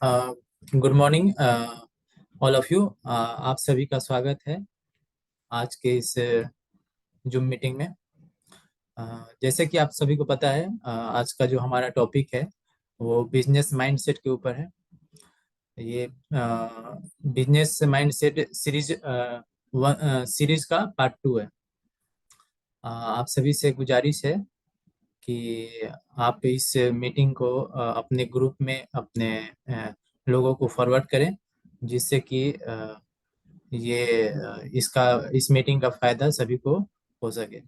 Good morning all of you. आप सभी का स्वागत है आज के इस जूम मीटिंग में। जैसे कि आप सभी को पता है, आज का जो हमारा टॉपिक है वो बिजनेस माइंडसेट के ऊपर है। ये बिजनेस माइंडसेट सीरीज का पार्ट 2 है। आप सभी से गुजारिश है कि आप इस मीटिंग को अपने ग्रुप में अपने लोगों को फॉरवर्ड करें, जिससे कि इस मीटिंग का फायदा सभी को हो सके।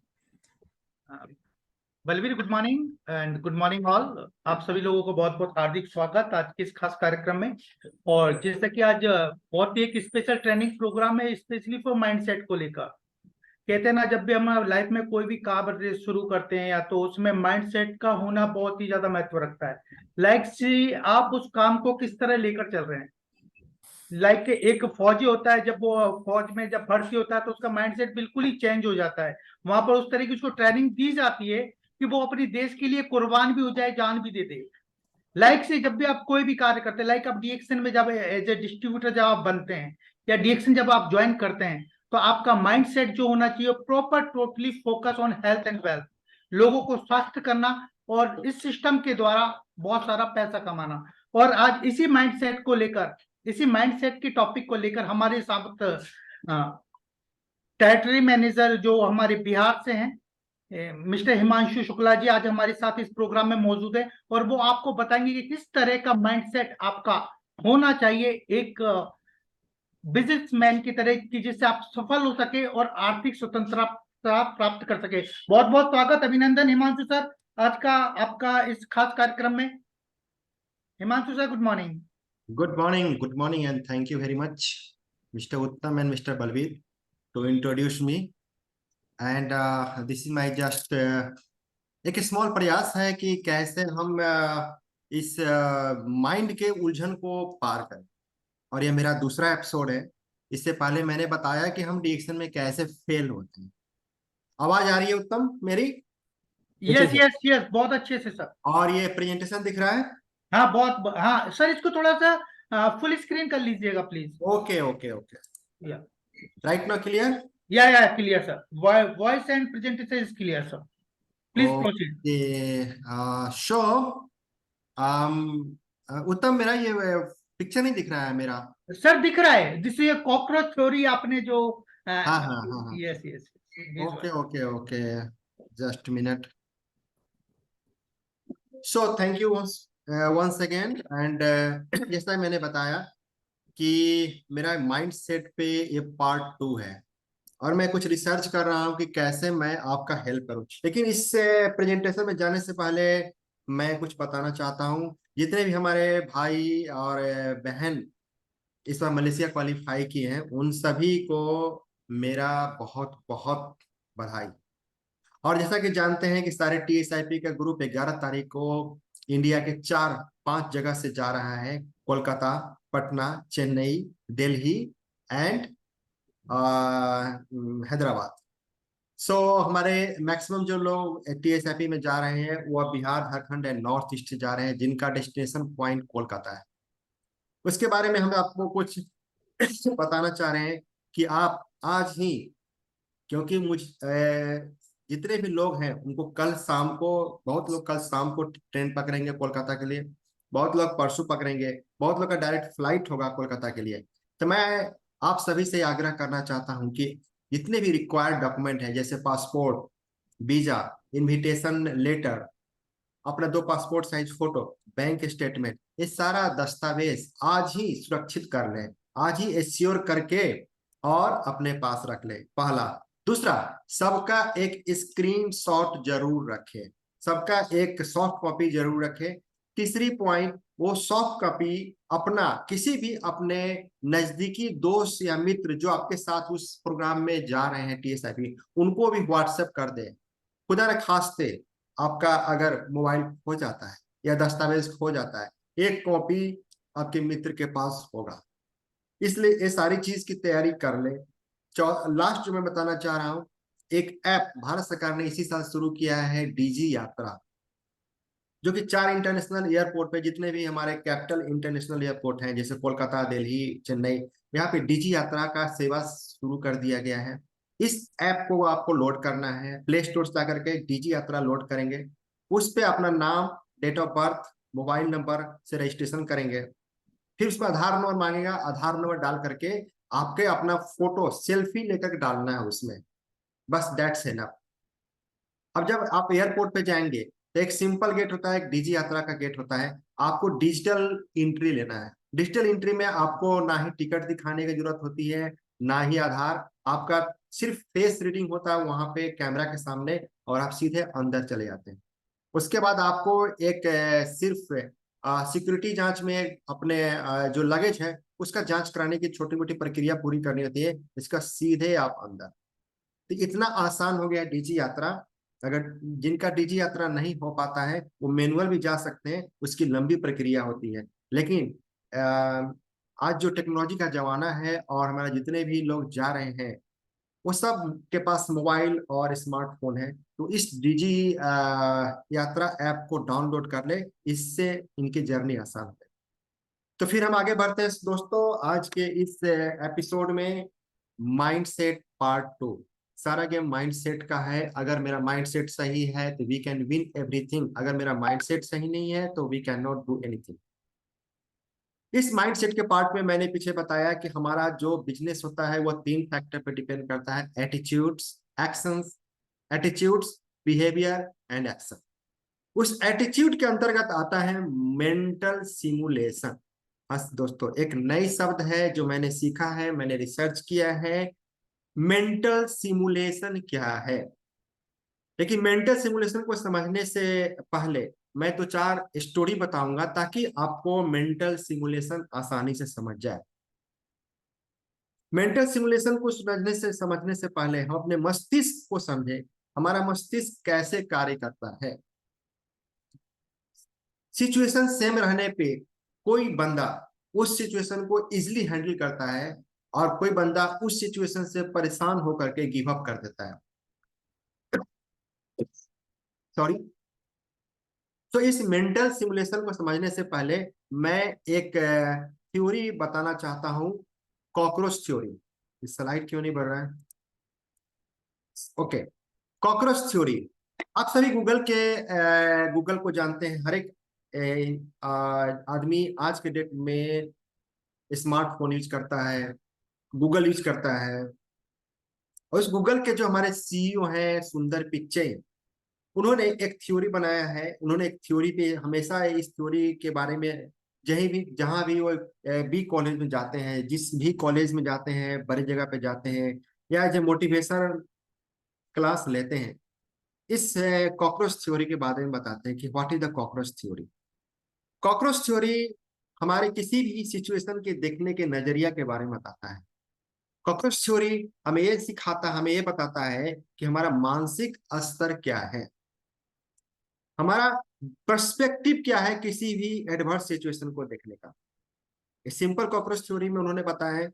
Balveer, good morning and good morning all. आप सभी लोगों को बहुत बहुत हार्दिक स्वागत आज के इस खास कार्यक्रम में। और जैसे कि आज बहुत ही एक स्पेशल ट्रेनिंग प्रोग्राम है, स्पेशली फॉर माइंडसेट को लेकर। कहते हैं ना, जब भी हम लाइफ में कोई भी कार्य शुरू करते हैं या तो उसमें माइंडसेट का होना बहुत ही ज्यादा महत्व रखता है। लाइक सी आप उस काम को किस तरह लेकर चल रहे हैं। लाइक एक फौजी होता है, जब वो फौज में जब भर्ती होता है तो उसका माइंडसेट बिल्कुल ही चेंज हो जाता है। वहां पर उस तरह की उसको ट्रेनिंग दी जाती है कि वो अपने देश के लिए कुर्बान भी हो जाए, जान भी दे दे। लाइक से जब भी आप कोई भी कार्य करते हैं, लाइक आप डीएक्शन में जब एज ए डिस्ट्रीब्यूटर जब आप बनते हैं या डीएक्शन जब आप ज्वाइन करते हैं, तो आपका माइंडसेट जो होना चाहिए proper totally focus on health and wealth, लोगों को स्वस्थ करना और इस सिस्टम के द्वारा बहुत सारा पैसा कमाना। और आज इसी माइंडसेट को लेकर, इसी माइंडसेट की टॉपिक को लेकर हमारे साथ टेरिटरी मैनेजर जो हमारे बिहार से हैं, मिस्टर हिमांशु शुक्ला जी आज हमारे साथ इस प्रोग्राम में मौजूद है। और वो आपको बताएंगे कि किस तरह का माइंडसेट आपका होना चाहिए एक बिजनेसमैन की तरह की, जिससे आप सफल हो सके और आर्थिक स्वतंत्रता प्राप्त कर सके। बहुत बहुत स्वागत, अभिनंदन हिमांशु सर आज का आपका इस खास कार्यक्रम में। Himanshu sir, good morning. Good morning, and thank you very much, Mr. Uttam and Mr. Balveer, to introduce me. And this is my just एक स्मॉल प्रयास है कि कैसे हम इस माइंड के उलझन को पार करें। और ये मेरा दूसरा एपिसोड है। इससे पहले मैंने बताया कि हम डिएक्शन में कैसे फेल होते हैं। आवाज आ रही है उत्तम मेरी? यस यस यस, बहुत अच्छे से सर। और ये प्रेजेंटेशन दिख रहा है? हाँ बहुत, हाँ सर, इसको थोड़ा सा फुल स्क्रीन कर लीजिएगा please. Okay okay okay, right now clear? या clear sir, voice and presentation is clear sir, please proceed. शो उत्तम, मेरा ये पिक्चर नहीं दिख रहा है मेरा? सर दिख रहा है, जिससे कॉकरोच थ्योरी आपने जो हाँ हाँ हाँ, yes yes, okay okay okay, just minute. So thank you once again. And जैसा मैंने बताया कि मेरा माइंडसेट पे ये पार्ट 2 है और मैं कुछ रिसर्च कर रहा हूँ कि कैसे मैं आपका हेल्प करूँ। लेकिन इस प्रेजेंटेशन में जाने से पहले मैं कुछ बताना चाहता हूँ। जितने भी हमारे भाई और बहन इस बार मलेशिया क्वालिफाई किए हैं, उन सभी को मेरा बहुत बहुत बधाई। और जैसा कि जानते हैं कि सारे टीएसआईपी का ग्रुप 11 तारीख को इंडिया के 4-5 जगह से जा रहा है। कोलकाता, पटना, चेन्नई, दिल्ली एंड हैदराबाद। हमारे मैक्सिमम जो लोग टीएसआईपी में जा रहे हैं वह Bihar, Jharkhand and north east से जा रहे हैं, जिनका डेस्टिनेशन पॉइंट कोलकाता है। उसके बारे में हम आपको कुछ बताना चाह रहे हैं कि आप आज ही, क्योंकि जितने भी लोग हैं उनको कल शाम को, बहुत लोग कल शाम को ट्रेन पकड़ेंगे कोलकाता के लिए, बहुत लोग परसों पकड़ेंगे, बहुत लोग का डायरेक्ट फ्लाइट होगा कोलकाता के लिए। तो मैं आप सभी से आग्रह करना चाहता हूं कि जितने भी रिक्वायर्ड डॉक्यूमेंट हैं, जैसे पासपोर्ट, वीजा, इनविटेशन लेटर, अपना 2 passport size photo, bank statement, ये सारा दस्तावेज आज ही सुरक्षित कर लें, आज ही एश्योर करके और अपने पास रख लें, पहला। दूसरा, सबका एक स्क्रीन शॉट जरूर रखें, सबका एक सॉफ्ट कॉपी जरूर रखें। तीसरी पॉइंट, वो सॉफ्ट कॉपी अपना किसी भी अपने नजदीकी दोस्त या मित्र जो आपके साथ उस प्रोग्राम में जा रहे हैं टीएसआईपी, उनको भी व्हाट्सएप कर दें। खुदा न खास्ते आपका अगर मोबाइल खो जाता है या दस्तावेज खो जाता है, एक कॉपी आपके मित्र के पास होगा। इसलिए ये सारी चीज की तैयारी कर ले। लास्ट जो मैं बताना चाह रहा हूं, एक ऐप भारत सरकार ने इसी साल शुरू किया है, डीजी यात्रा। जो कि 4 इंटरनेशनल एयरपोर्ट पे, जितने भी हमारे कैपिटल इंटरनेशनल एयरपोर्ट हैं जैसे कोलकाता, दिल्ली, चेन्नई, यहाँ पे डिजी यात्रा का सेवा शुरू कर दिया गया है। इस ऐप को आपको लोड करना है, प्ले स्टोर से जाकर के डिजी यात्रा लोड करेंगे, उस पे अपना नाम, date of birth, mobile number से रजिस्ट्रेशन करेंगे। फिर उसमें आधार नंबर मांगेगा, आधार नंबर डाल करके आपके अपना फोटो सेल्फी लेकर के डालना है उसमें, बस दैट्स इनफ। अब जब आप एयरपोर्ट पे जाएंगे तो एक सिंपल गेट होता है, एक डिजी यात्रा का गेट होता है, आपको डिजिटल एंट्री लेना है। डिजिटल एंट्री में आपको ना ही टिकट दिखाने की जरूरत होती है, ना ही आधार, आपका सिर्फ फेस रीडिंग होता है वहां पे कैमरा के सामने, और आप सीधे अंदर चले जाते हैं। उसके बाद आपको एक सिर्फ सिक्योरिटी जांच में अपने जो लगेज है उसका जांच कराने की छोटी मोटी प्रक्रिया पूरी करनी होती है, इसका सीधे आप अंदर। तो इतना आसान हो गया डीजी यात्रा। अगर जिनका डीजी यात्रा नहीं हो पाता है वो मैनुअल भी जा सकते हैं, उसकी लंबी प्रक्रिया होती है। लेकिन आज जो टेक्नोलॉजी का जमाना है और हमारे जितने भी लोग जा रहे हैं वो सब के पास मोबाइल और स्मार्टफोन है, तो इस डिजी यात्रा ऐप को डाउनलोड कर ले, इससे इनकी जर्नी आसान है। तो फिर हम आगे बढ़ते हैं दोस्तों आज के इस एपिसोड में, माइंडसेट पार्ट 2। सारा गेम माइंडसेट का है। अगर मेरा माइंडसेट सही है तो वी कैन विन एवरीथिंग, अगर मेरा माइंडसेट सही नहीं है तो we can not do anything. इस माइंडसेट के पार्ट में मैंने पीछे बताया कि हमारा जो बिजनेस होता है वो 3 फैक्टर पे डिपेंड करता है, attitudes, actions, attitudes, behaviour and action. उस एटीट्यूड के अंतर्गत आता है मेंटल सिमुलेशन। बस दोस्तों, एक नई शब्द है जो मैंने सीखा है, मैंने रिसर्च किया है, मेंटल सिमुलेशन क्या है। लेकिन मेंटल सिमुलेशन को समझने से पहले मैं तो 4 स्टोरी बताऊंगा ताकि आपको मेंटल सिमुलेशन आसानी से समझ जाए। मेंटल सिमुलेशन को समझने से पहले हम अपने मस्तिष्क को समझे, हमारा मस्तिष्क कैसे कार्य करता है। सिचुएशन सेम रहने पे कोई बंदा उस सिचुएशन को इजिली हैंडल करता है और कोई बंदा उस सिचुएशन से परेशान होकर के गिव अप कर देता है। सॉरी। तो इस मेंटल सिमुलेशन को समझने से पहले मैं एक थ्योरी बताना चाहता हूं, कॉकरोच थ्योरी। इस स्लाइड क्यों नहीं बढ़ रहा है? Okay, cockroach theory. आप सभी गूगल को जानते हैं। हर एक आदमी आज के डेट में स्मार्टफोन यूज करता है, गूगल यूज करता है। और इस गूगल के जो हमारे सीईओ हैं सुंदर पिच्चई, उन्होंने एक थ्योरी बनाया है। उन्होंने एक थ्योरी पे हमेशा इस थ्योरी के बारे में जहां भी वो बी कॉलेज में जाते हैं, जिस भी कॉलेज में जाते हैं, बड़ी जगह पे जाते हैं या जो मोटिवेशन क्लास लेते हैं, इस कॉकरोच थ्योरी के बारे में बताते हैं कि what is the cockroach theory. Cockroach theory हमारे किसी भी सिचुएशन के देखने के नजरिया के बारे में बताता है। कॉकरोच थ्योरी हमें ये बताता है कि हमारा मानसिक स्तर क्या है, हमारा पर्सपेक्टिव क्या है किसी भी एडवर्स सिचुएशन को देखने का। सिंपल कॉकरोच थ्योरी में उन्होंने बताया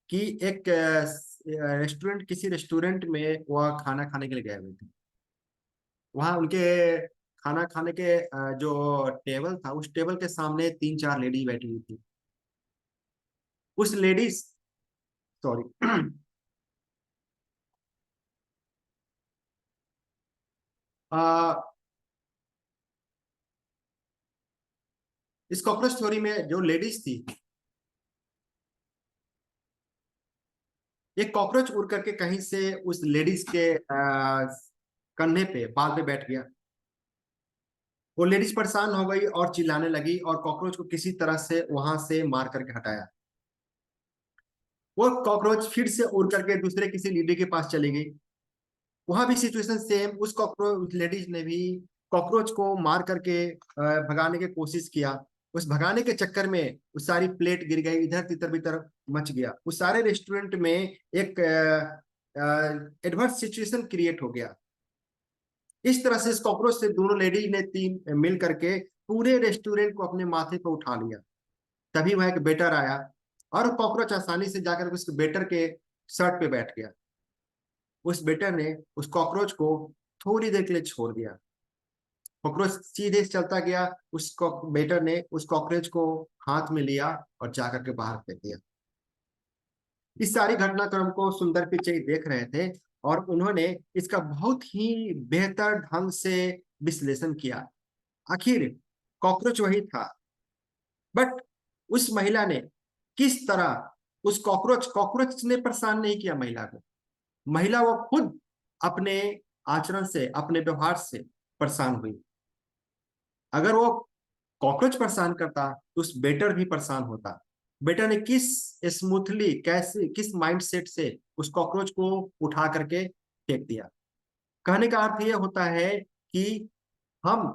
कि एक रेस्टोरेंट, किसी रेस्टोरेंट में वह खाना खाने के लिए गए हुए थे। वहां उनके खाना खाने के जो टेबल था, उस टेबल के सामने 3-4 लेडी बैठी हुई थी। उस लेडीज, सॉरी, इस कॉकरोच थ्योरी में जो लेडीज थी, एक कॉकरोच उड़ करके कहीं से उस लेडीज के कंधे पे, बाल पे बैठ गया। वो लेडीज परेशान हो गई और चिल्लाने लगी और कॉकरोच को किसी तरह से वहां से मार करके हटाया। वो कॉकरोच फिर से उड़ करके दूसरे किसी लेडी के पास चली गई। वहां भी सिचुएशन सेम, उस कॉकरोच लेडीज ने भी कॉकरोच को मार करके भगाने की कोशिश किया। उस भगाने के चक्कर में उस सारी प्लेट गिर गई, इधर तितर बितर मच गया। उस सारे रेस्टोरेंट में एक एडवर्स सिचुएशन क्रिएट हो गया। इस तरह से इस कॉकरोच से दोनों लेडी ने तीन मिल करके पूरे रेस्टोरेंट को अपने माथे पर उठा लिया। तभी वह एक बेटर आया और कॉकरोच आसानी से जाकर उस बेटर के शर्ट पे बैठ गया। उस बेटर ने उस कॉकरोच को थोड़ी देर के लिए छोड़ दिया। कॉकरोच सीधे चलता गया, उस बेटर ने उस कॉकरोच को हाथ में लिया और जाकर के बाहर फेंक दिया। इस सारी घटनाक्रम को सुंदर पिचई देख रहे थे और उन्होंने इसका बहुत ही बेहतर ढंग से विश्लेषण किया। आखिर कॉकरोच वही था, बट उस महिला ने किस तरह उस कॉकरोच ने परेशान नहीं किया महिला को। महिला वो खुद अपने आचरण से, अपने व्यवहार से परेशान हुई। अगर वो कॉकरोच परेशान करता तो उस बेटर भी परेशान होता। बेटर ने किस स्मूथली, कैसे, किस माइंडसेट से उस कॉकरोच को उठा करके फेंक दिया। कहने का अर्थ यह होता है कि हम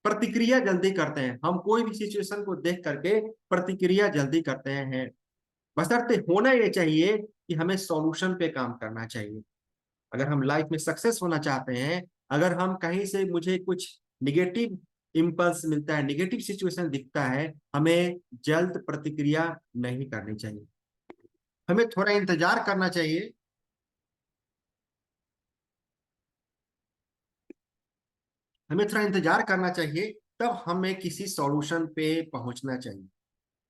प्रतिक्रिया जल्दी करते हैं, हम कोई भी सिचुएशन को देख करके प्रतिक्रिया जल्दी करते हैं। बशर्ते होना ये चाहिए कि हमें सॉल्यूशन पे काम करना चाहिए। अगर हम लाइफ में सक्सेस होना चाहते हैं, अगर हम कहीं से मुझे कुछ निगेटिव इम्पल्स मिलता है, निगेटिव सिचुएशन दिखता है, हमें जल्द प्रतिक्रिया नहीं करनी चाहिए, हमें थोड़ा इंतजार करना चाहिए। हमें थोड़ा इंतजार करना चाहिए, तब हमें किसी सॉल्यूशन पे पहुंचना चाहिए।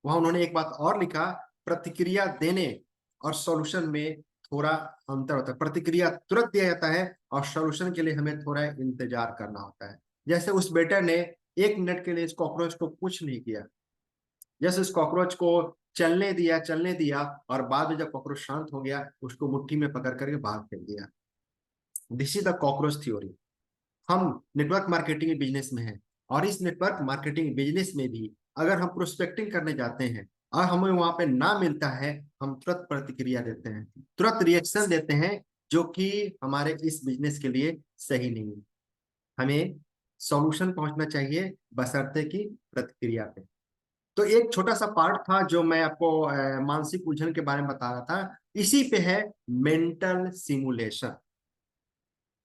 वहां उन्होंने एक बात और लिखा, प्रतिक्रिया देने और सॉल्यूशन में थोड़ा अंतर होता है। प्रतिक्रिया तुरंत दिया जाता है और सॉल्यूशन के लिए हमें थोड़ा इंतजार करना होता है। जैसे उस बेटर ने 1 मिनट के लिए इस कॉकरोच को कुछ नहीं किया, जैसे उस कॉकरोच को चलने दिया और बाद में जब कॉकरोच शांत हो गया, उसको मुट्ठी में पकड़ करके बाहर फेंक दिया। This is the cockroach theory. हम नेटवर्क मार्केटिंग बिजनेस में हैं और इस नेटवर्क मार्केटिंग बिजनेस में भी अगर हम प्रोस्पेक्टिंग करने जाते हैं और हमें वहां पे ना मिलता है, हम तुरंत प्रतिक्रिया देते हैं, तुरंत रिएक्शन देते हैं, जो कि हमारे इस बिजनेस के लिए सही नहीं है। हमें सॉल्यूशन पहुंचना चाहिए बशर्ते की प्रतिक्रिया पे। तो एक छोटा सा पार्ट था जो मैं आपको मानसिक उलझन के बारे में बता रहा था, इसी पे है मेंटल सिमुलेशन।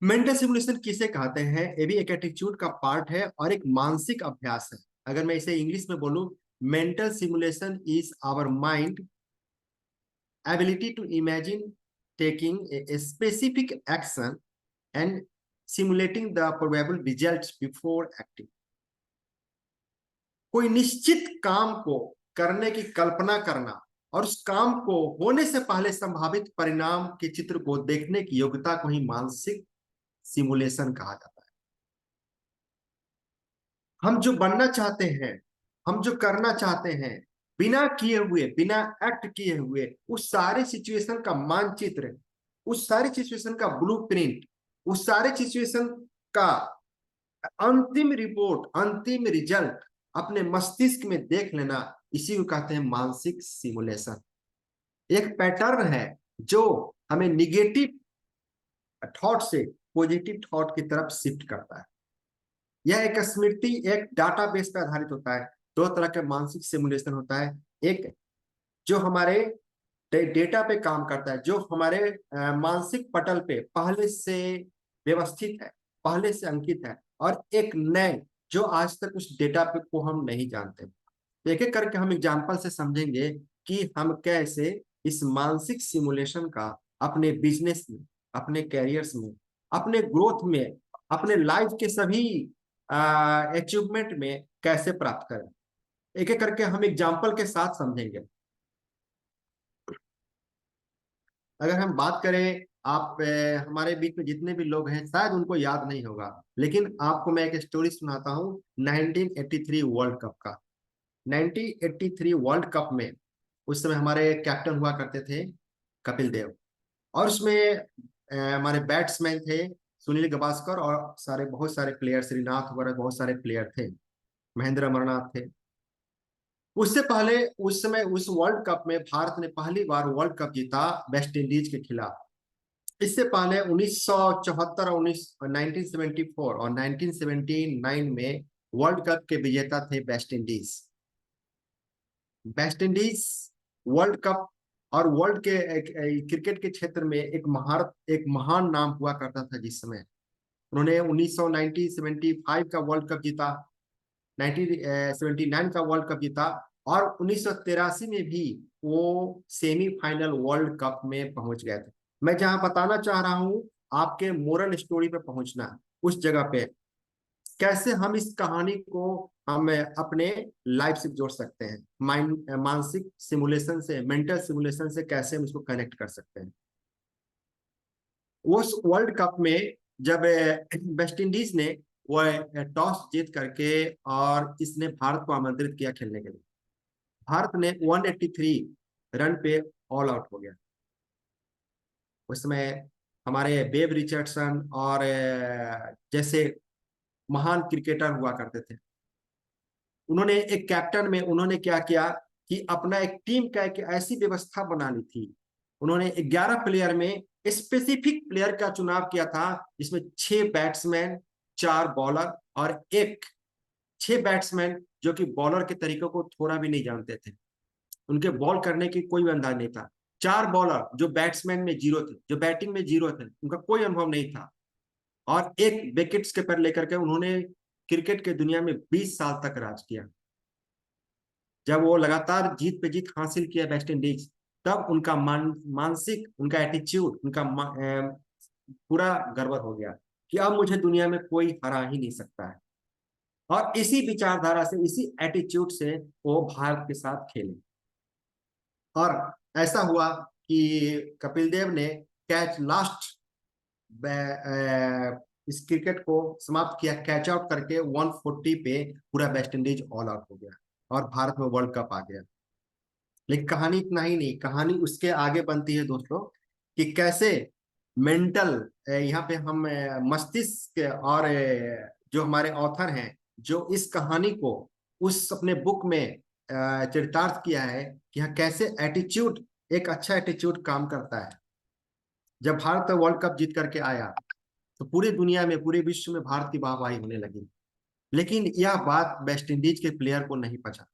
मेंटल सिमुलेशन किसे कहते हैं? ये भी एक एटीट्यूड का पार्ट है और एक मानसिक अभ्यास है। अगर मैं इसे इंग्लिश में बोलूं, mental simulation is our mind ability to imagine taking a specific action and simulating the probable results before acting. कोई निश्चित काम को करने की कल्पना करना और उस काम को होने से पहले संभावित परिणाम के चित्र को देखने की योग्यता को ही मानसिक सिमुलेशन कहा जाता है। हम जो बनना चाहते हैं, हम जो करना चाहते हैं, बिना किए हुए, बिना एक्ट किए हुए, उस सारे सिचुएशन का मानचित्र, उस सारे सिचुएशन का ब्लूप्रिंट, उस सारे सिचुएशन का अंतिम रिपोर्ट, अंतिम रिजल्ट अपने मस्तिष्क में देख लेना, इसी को कहते हैं मानसिक सिमुलेशन। एक पैटर्न है जो हमें निगेटिव थॉट से पॉजिटिव थॉट की तरफ शिफ्ट करता है। यह एक स्मृति, एक डाटाबेस पर आधारित होता है। 2 तरह के मानसिक सिमुलेशन होता है, एक जो हमारे डेटा पे काम करता है, जो हमारे मानसिक पटल पे पहले से व्यवस्थित है, पहले से अंकित है, और एक नए जो आज तक उस डेटा पे को हम नहीं जानते। एक एक करके हम एग्जाम्पल से समझेंगे कि हम कैसे इस मानसिक सिमुलेशन का अपने बिजनेस में, अपने कैरियर्स में, अपने ग्रोथ में, अपने लाइफ के सभी अचीवमेंट में कैसे प्राप्त करें। एक एक करके हम एग्जाम्पल के साथ समझेंगे। अगर हम बात करें, आप हमारे बीच में जितने भी लोग हैं शायद उनको याद नहीं होगा, लेकिन आपको मैं एक स्टोरी सुनाता हूँ 1983 वर्ल्ड कप का। 1983 वर्ल्ड कप में उस समय हमारे कैप्टन हुआ करते थे कपिल देव, और उसमें हमारे बैट्समैन थे सुनील गावस्कर और बहुत सारे प्लेयर, श्रीनाथ वगैरह बहुत सारे प्लेयर थे, महेंद्र अमरनाथ थे। उससे पहले उस समय उस वर्ल्ड कप में भारत ने पहली बार वर्ल्ड कप जीता वेस्ट इंडीज के खिलाफ। इससे पहले 1974 और 1974 और 1979 में वर्ल्ड कप के विजेता थे West Indies. West Indies world cup और वर्ल्ड के क्रिकेट के क्षेत्र में एक महान नाम हुआ करता था जिस समय। उन्होंने 1975 का वर्ल्ड कप जीता, 1979 का वर्ल्ड कप जीता, और 1983 में भी वो सेमीफाइनल वर्ल्ड कप में पहुंच गए थे। मैं जहां बताना चाह रहा हूं, आपके मोरल स्टोरी पे पहुंचना, उस जगह पे कैसे हम इस कहानी को हम अपने लाइफ से जोड़ सकते हैं, मानसिक सिमुलेशन से, मेंटल सिमुलेशन से कैसे हम इसको कनेक्ट कर सकते हैं। उस वर्ल्ड कप में जब वेस्ट इंडीज ने वो टॉस जीत करके और इसने भारत को आमंत्रित किया खेलने के लिए, भारत ने 183 रन पे ऑल आउट हो गया। उसमें हमारे बेब रिचर्डसन और जैसे महान क्रिकेटर हुआ करते थे, उन्होंने एक कैप्टन में उन्होंने क्या किया कि अपना एक टीम का एक ऐसी व्यवस्था बना ली थी। उन्होंने 11 प्लेयर में स्पेसिफिक प्लेयर का चुनाव किया था, जिसमें 6 बैट्समैन, 4 बॉलर और 6 बैट्समैन जो कि बॉलर के तरीकों को थोड़ा भी नहीं जानते थे, उनके बॉल करने की कोई अंदाज नहीं था। 4 बॉलर जो बैट्समैन में जीरो थे, जो बैटिंग में जीरो थे, उनका कोई अनुभव नहीं था, और एक विकेट्स कीपर लेकर के उन्होंने क्रिकेट के दुनिया में 20 साल तक राज किया। जब वो लगातार जीत पे जीत हासिल किया वेस्ट इंडीज, तब उनका मानसिक, उनका एटीट्यूड, उनका पूरा गड़बड़ हो गया कि अब मुझे दुनिया में कोई हरा ही नहीं सकता है। और इसी विचारधारा से, इसी एटीट्यूड से वो भारत के साथ खेले। और ऐसा हुआ कि कपिल देव ने लास्ट इस क्रिकेट को समाप्त किया, कैच आउट करके 140 पे पूरा वेस्ट इंडीज ऑल आउट हो गया और भारत में वर्ल्ड कप आ गया। लेकिन कहानी इतना ही नहीं, कहानी उसके आगे बनती है दोस्तों, कि कैसे मेंटल, यहाँ पे हम मस्तिष्क और जो हमारे ऑथर हैं, जो इस कहानी को उस अपने बुक में चरितार्थ किया है कि हाँ कैसे एटीट्यूड, एक अच्छा एटीट्यूड काम करता है। जब भारत वर्ल्ड कप जीत करके आया तो पूरी दुनिया में, पूरे विश्व में भारत की वाहवाही होने लगी। लेकिन यह बात वेस्ट इंडीज के प्लेयर को नहीं पचा।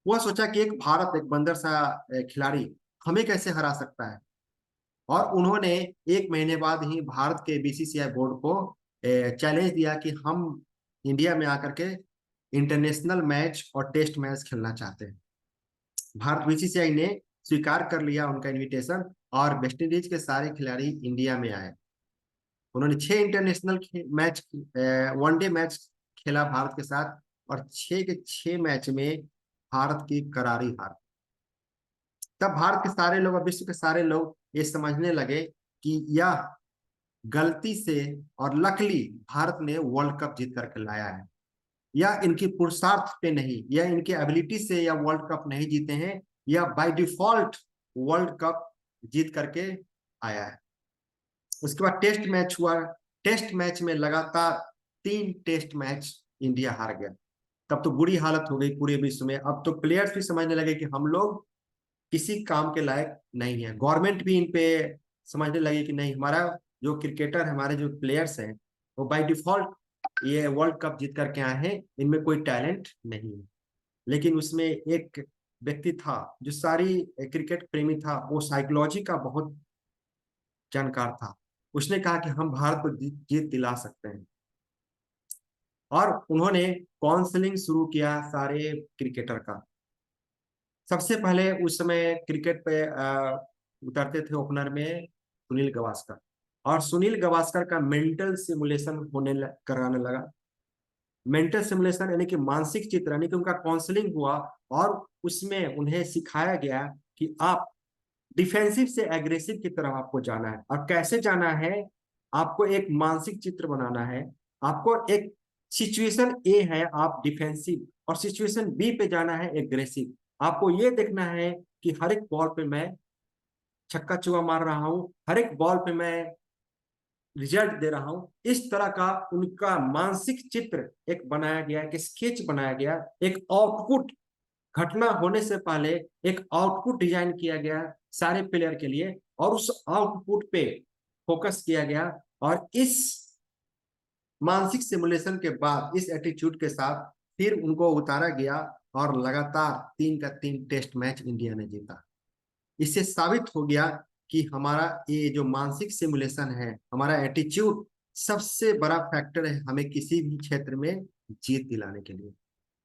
वह सोचा कि एक भारत, एक बंदर सा खिलाड़ी हमें कैसे हरा सकता है। और उन्होंने 1 महीने बाद ही भारत के बीसीसीआई बोर्ड को चैलेंज दिया कि हम इंडिया में आकर के इंटरनेशनल मैच और टेस्ट मैच खेलना चाहते हैं। भारत बीसीसीआई ने स्वीकार कर लिया उनका इनविटेशन और वेस्ट इंडीज के सारे खिलाड़ी इंडिया में आए। उन्होंने 6 इंटरनेशनल मैच, वनडे मैच खेला भारत के साथ, और 6 के 6 मैच में भारत की करारी हार। तब भारत के सारे लोग और विश्व के सारे लोग ये समझने लगे कि यह गलती से और लकली भारत ने वर्ल्ड कप जीत करके लाया है, या इनकी पुरुषार्थ पे नहीं, या इनके एबिलिटी से या वर्ल्ड कप नहीं जीते हैं, या बाय डिफॉल्ट वर्ल्ड कप जीत करके आया है। उसके बाद टेस्ट मैच हुआ। टेस्ट मैच में लगातार 3 टेस्ट मैच इंडिया हार गया। तब तो बुरी हालत हो गई पूरे विश्व में। अब तो प्लेयर्स भी समझने लगे कि हम लोग किसी काम के लायक नहीं है। गवर्नमेंट भी इन पे समझने लगी कि नहीं, हमारा जो क्रिकेटर, हमारे जो प्लेयर्स हैं, वो बाय डिफॉल्ट ये वर्ल्ड कप जीत करके आए हैं, इनमें कोई टैलेंट नहीं है। लेकिन उसमें एक व्यक्ति था जो सारी क्रिकेट प्रेमी था, वो साइकोलॉजी का बहुत जानकार था। उसने कहा कि हम भारत को जीत दिला सकते हैं, और उन्होंने काउंसलिंग शुरू किया सारे क्रिकेटर का। सबसे पहले उस समय क्रिकेट पे उतरते थे ओपनर में सुनील गावस्कर, और सुनील गावस्कर का मेंटल सिमुलेशन कराने लगा। मेंटल सिमुलेशन यानी कि मानसिक चित्र, यानी कि उनका काउंसलिंग हुआ, और उसमें उन्हें सिखाया गया कि आप डिफेंसिव से एग्रेसिव की तरफ आपको जाना है। और कैसे जाना है, आपको एक मानसिक चित्र बनाना है। आपको एक सिचुएशन ए है, आप डिफेंसिव, और सिचुएशन बी पे जाना है एग्रेसिव। आपको ये देखना है कि हर एक बॉल पे मैं छक्का चौका मार रहा हूं, हर एक बॉल पे मैं रिजल्ट दे रहा हूं। इस तरह का उनका मानसिक चित्र एक बनाया गया, एक स्केच बनाया गया, एक आउटपुट, घटना होने से पहले एक आउटपुट डिजाइन किया गया सारे प्लेयर के लिए, और उस आउटपुट पे फोकस किया गया। और इस मानसिक सिमुलेशन के बाद, इस एटीट्यूड के साथ फिर उनको उतारा गया, और लगातार 3 का 3 टेस्ट मैच इंडिया ने जीता। इससे साबित हो गया कि हमारा ये जो मानसिक सिमुलेशन है, हमारा एटीट्यूड सबसे बड़ा फैक्टर है हमें किसी भी क्षेत्र में जीत दिलाने के लिए।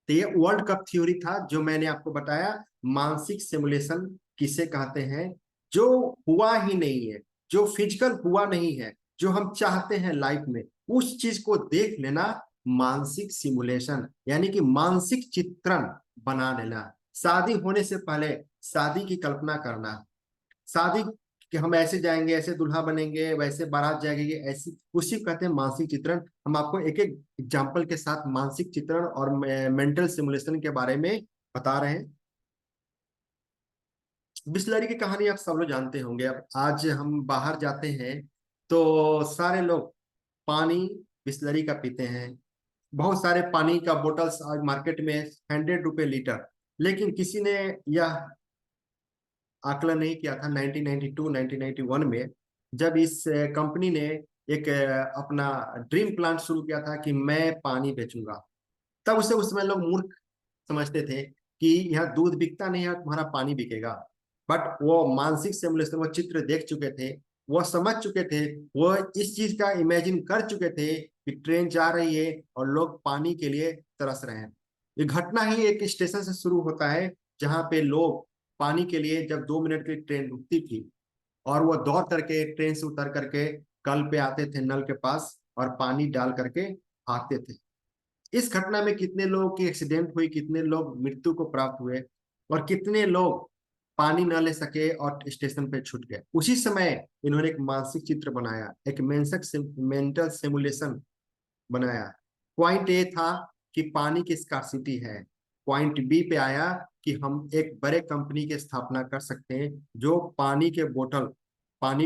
तो ये वर्ल्ड कप थ्योरी था जो मैंने आपको बताया। मानसिक सिमुलेशन किसे कहते हैं? जो हुआ ही नहीं है, जो फिजिकल हुआ नहीं है, जो हम चाहते हैं लाइफ में, उस चीज को देख लेना, मानसिक सिमुलेशन, यानी कि मानसिक चित्रण बना लेना। शादी होने से पहले शादी की कल्पना करना, शादी कि हम ऐसे जाएंगे, ऐसे दूल्हा बनेंगे, वैसे बारात जाएगी, ऐसी, उसी को कहते हैं मानसिक चित्रण। हम आपको एक एक एग्जाम्पल के साथ मानसिक चित्रण और मेंटल सिमुलेशन के बारे में बता रहे हैं। बिस्लरी की कहानी आप सब लोग जानते होंगे। अब आज हम बाहर जाते हैं तो सारे लोग पानी बिस्लरी का पीते हैं। बहुत सारे पानी का बोतल्स आज मार्केट में 100 रुपए लीटर। लेकिन किसी ने यह आकलन नहीं किया था 1992 1991 में, जब इस कंपनी ने एक अपना ड्रीम प्लांट शुरू किया था कि मैं पानी बेचूंगा। तब उसे उस समय लोग मूर्ख समझते थे कि यहाँ दूध बिकता नहीं है, तुम्हारा पानी बिकेगा। बट वो मानसिक सिमुलेशन, वो चित्र देख चुके थे, वो समझ चुके थे, वो इस चीज का इमेजिन कर चुके थे कि ट्रेन जा रही है और लोग पानी के लिए तरस रहे हैं। ये घटना ही एक स्टेशन से शुरू होता है जहाँ पे लोग पानी के लिए, जब 2 मिनट की ट्रेन रुकती थी और वो दौड़ करके ट्रेन से उतर करके कल पे आते थे नल के पास और पानी डाल करके आते थे। इस घटना में कितने लोगों की एक्सीडेंट हुई, कितने लोग मृत्यु को प्राप्त हुए और कितने लोग पानी न ले सके और स्टेशन पे छूट गए। उसी समय इन्होंने एक मानसिक चित्र बनाया, एक मेंटल सिमुलेशन बनाया। पॉइंट ए था कि पानी की स्कार्सिटी है, पॉइंट बी पे आया कि हम एक बड़े कंपनी की स्थापना कर सकते हैं जो पानी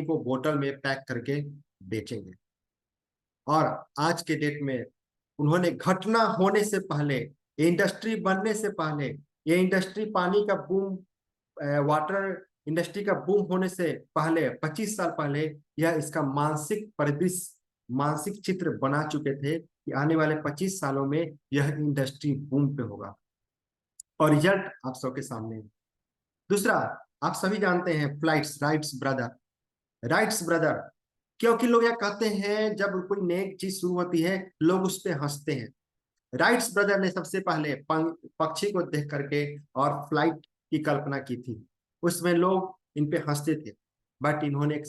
को बोतल में पैक करके बेचेंगे। और आज के डेट में उन्होंने घटना होने से पहले, इंडस्ट्री बनने से पहले, ये इंडस्ट्री पानी का बूम, वाटर इंडस्ट्री का बूम होने से पहले 25 साल पहले यह इसका मानसिक परिदृश्य, मानसिक चित्र बना चुके थे कि आने वाले 25 सालों में यह इंडस्ट्री बूम पे होगा। और रिजल्ट आप सबके सामने है। दूसरा, आप सभी जानते हैं फ्लाइट्स, राइट्स ब्रदर, क्योंकि लोग यह कहते हैं जब कोई नई चीज शुरू होती है लोग उस पर हंसते हैं। राइट्स ब्रदर ने सबसे पहले पक्षी को देख करके और फ्लाइट की कल्पना की थी। उसमें लोग इन पे हंसते थे, बट इन्होंने एक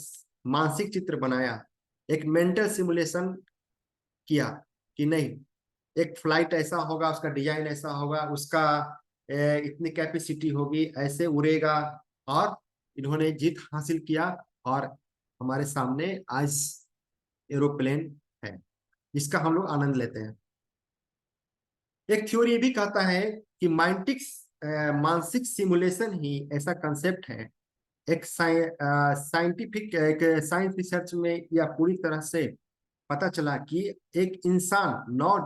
मानसिक चित्र बनाया, एक मेंटल सिमुलेशन किया कि नहीं, एक फ्लाइट ऐसा होगा, उसका डिजाइन ऐसा होगा, उसका इतनी कैपेसिटी होगी, ऐसे उड़ेगा। और इन्होंने जीत हासिल किया और हमारे सामने आज एरोप्लेन है जिसका हम लोग आनंद लेते हैं। एक थ्योरी ये भी कहता है कि मानसिक सिमुलेशन ही ऐसा कंसेप्ट है, एक साइंटिफिक, एक साइंस रिसर्च में यह पूरी तरह से पता चला कि एक इंसान 9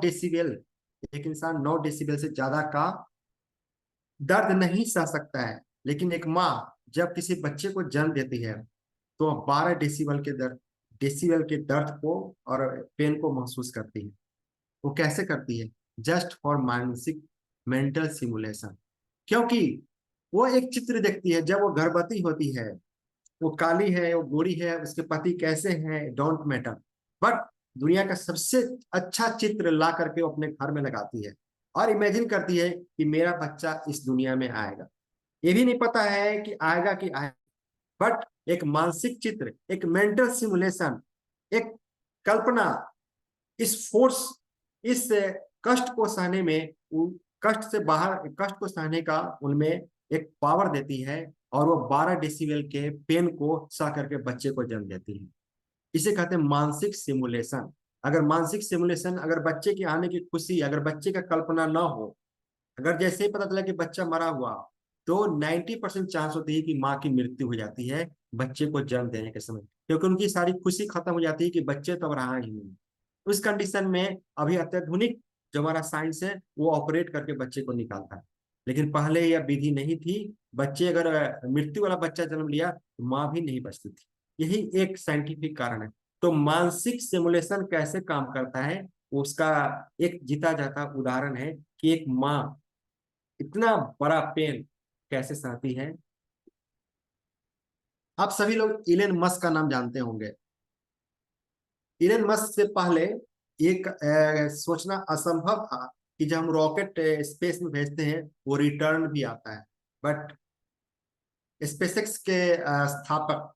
डेसिबल से ज्यादा का दर्द नहीं सह सकता है। लेकिन एक माँ जब किसी बच्चे को जन्म देती है तो 12 डेसिबल के दर्द को और पेन को महसूस करती है। वो कैसे करती है? जस्ट फॉर मानसिक मेंटल सिमुलेशन। क्योंकि वो एक चित्र देखती है जब वो गर्भवती होती है, वो काली है, वो गोरी है, उसके पति कैसे हैं, डोंट मैटर, बट दुनिया का सबसे अच्छा चित्र ला करके वो अपने घर में लगाती है और इमेजिन करती है कि मेरा बच्चा इस दुनिया में आएगा। ये भी नहीं पता है कि आएगा कि आएगा, बट एक मानसिक चित्र, एक मेंटल सिमुलेशन, एक कल्पना, इस फोर्स, इस कष्ट को सहने में, कष्ट को सहने का उनमें एक पावर देती है और वो 12 डेसिबल के पेन को सह करके बच्चे को जन्म देती है। इसे कहते हैं मानसिक सिमुलेशन। अगर बच्चे के आने की खुशी, अगर बच्चे का कल्पना ना हो, अगर जैसे ही पता चला कि बच्चा मरा हुआ, तो 90% चांस होती है कि माँ की मृत्यु हो जाती है बच्चे को जन्म देने के समय, क्योंकि उनकी सारी खुशी खत्म हो जाती है कि बच्चे तो अब रहा ही नहीं। उस कंडीशन में अभी अत्याधुनिक जो हमारा साइंस है वो ऑपरेट करके बच्चे को निकालता है। लेकिन पहले यह विधि नहीं थी। बच्चे अगर मृत्यु वाला बच्चा जन्म लिया तो माँ भी नहीं बचती थी। यही एक साइंटिफिक कारण है। तो मानसिक सिमुलेशन कैसे काम करता है, उसका एक जीता जाता उदाहरण है कि एक माँ इतना बड़ा पेन कैसे सहती है। आप सभी लोग इलेन मस्क का नाम जानते होंगे। इलेन मस्क से पहले एक सोचना असंभव था कि जब हम रॉकेट स्पेस में भेजते हैं वो रिटर्न भी आता है। बट स्पेसएक्स के स्थापक,